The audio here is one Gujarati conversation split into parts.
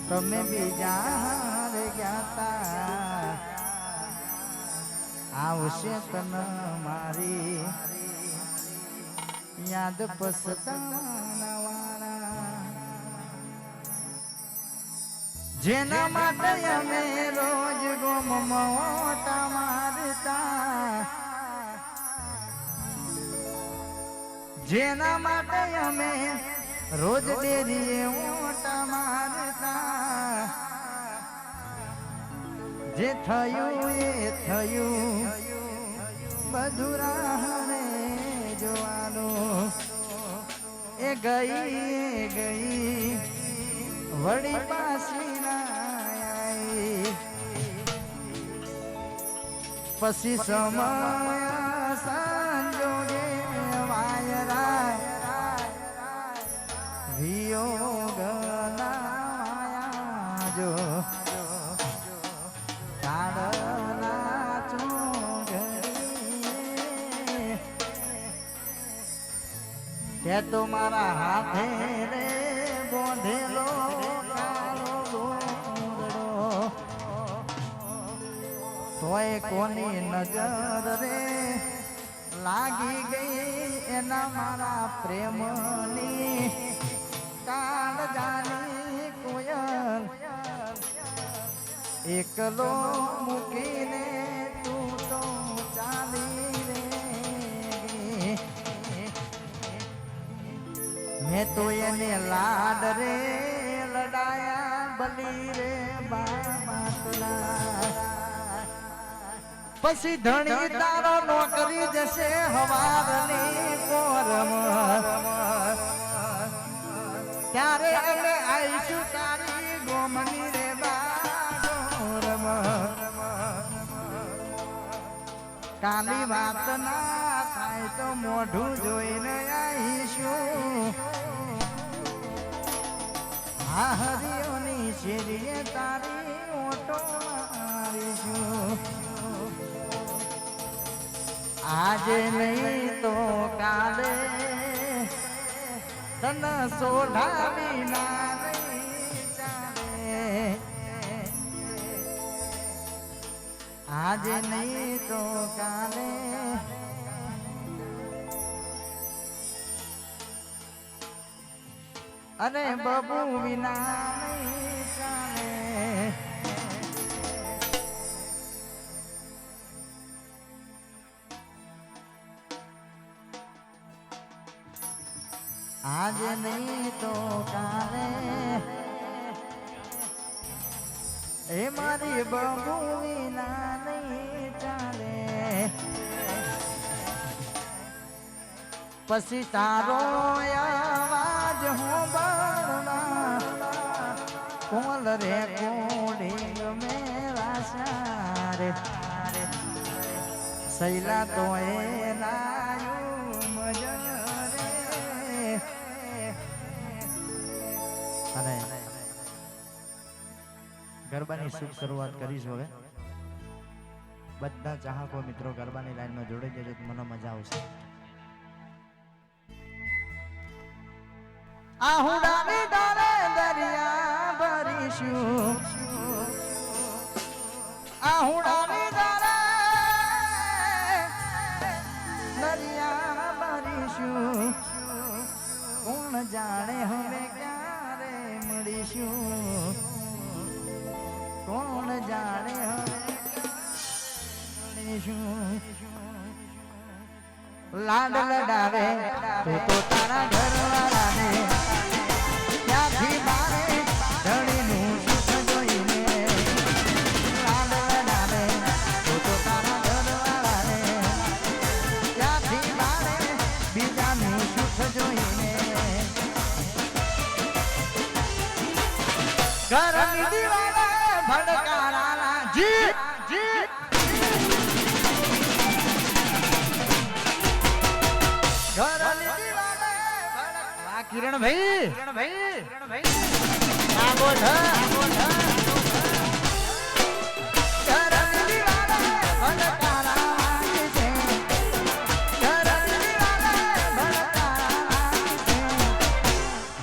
તમે બીજા ગયા આવશે તન મારી યાદ પસતાવાળા જેના માટે અમે રોજ ગોમ મોટા મારતા જેના માટે અમે રોજ ડેરીએ મોટા મારતા જે થયું એ થયું બધું રાહને જોવાનું એ ગઈ વળી પાછી ના આવી પછી સમય સંજોગે વાયરા વિયોગ ના જો તે તો મારા હાથે રે બોંધેલો કાળો દોરડો તોય કોની નજર રે લાગી ગઈ એના મારા પ્રેમની કાળ જાની કોયલ એકલો મૂકીને તું તો ચાલી રે મેં તો એને લાડ રે લડાયા બલી રે બાટલા પછી ધણી તારો નોકરી જશે હવારની પોરમ ત્યારે અમે આવીશું તારી ગોમની રે બાડોરમ કાલી વાત ના થાય તો મોઢું જોઈને આવીશું હા હરિયોની શેરીએ તારી ઓટો મારીશું આજે નહીં તો કાલે તન સોઢાવી ના નહીં ચાલે આજે નહીં તો કાલે અને બબુ વિના નહીં ચાલે આજે નહીં તો કાલે એ મારી બબુ વિના નહીં ચાલે પછી તારો અવાજ હું બળવા કોલ રે કોડી મેરા સારે સૈલા તો એ નાયું મજરે અને ગરબાની શુભ શરૂઆત કરીશું હવે બધા ચાહકો મિત્રો ગરબાની લાઈનમાં જોડાઈ જજો તો મને મજા આવશે આહુડાની ડાળે દરિયા ભરીશું આહુડાની ડાળે દરિયા ભરીશું કોણ જાણે હવે ક્યારે મળીશું કોણ જાણે હવે મળીશું લાડ લડાવે તું તો તારા ઘરવાળાને ત્યાંથી મારે ધણીનું સુખ જોઈને લાડ લડાવે તું તો તારા ઘરવાળાને ત્યાંથી મારે બીજાનું સુખ જોઈને ઘરની દીવાલે ભડકારા જી જી किरण भाई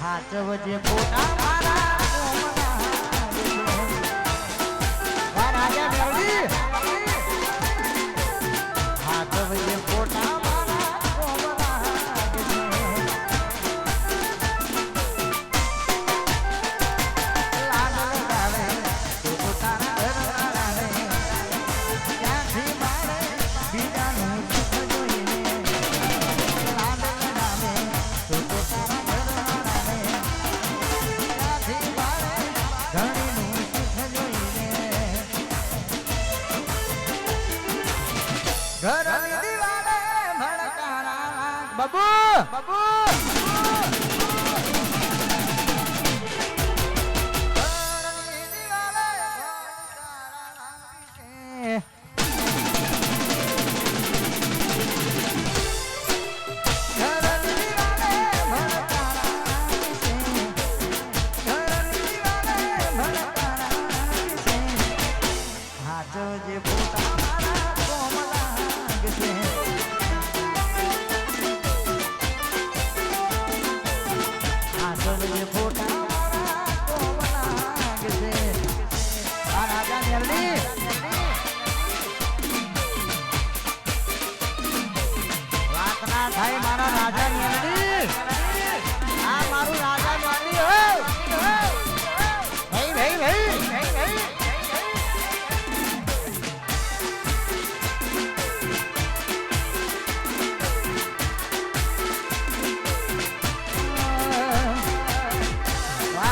हाथ वजे पोटा मारा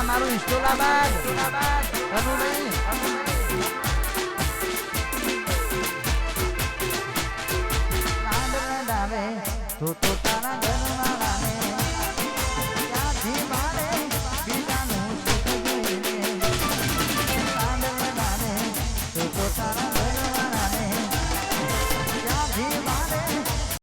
મારું ઇસ્ટોલાબાદ કનુભાઈ ડાવે તો તારા ઘરમાં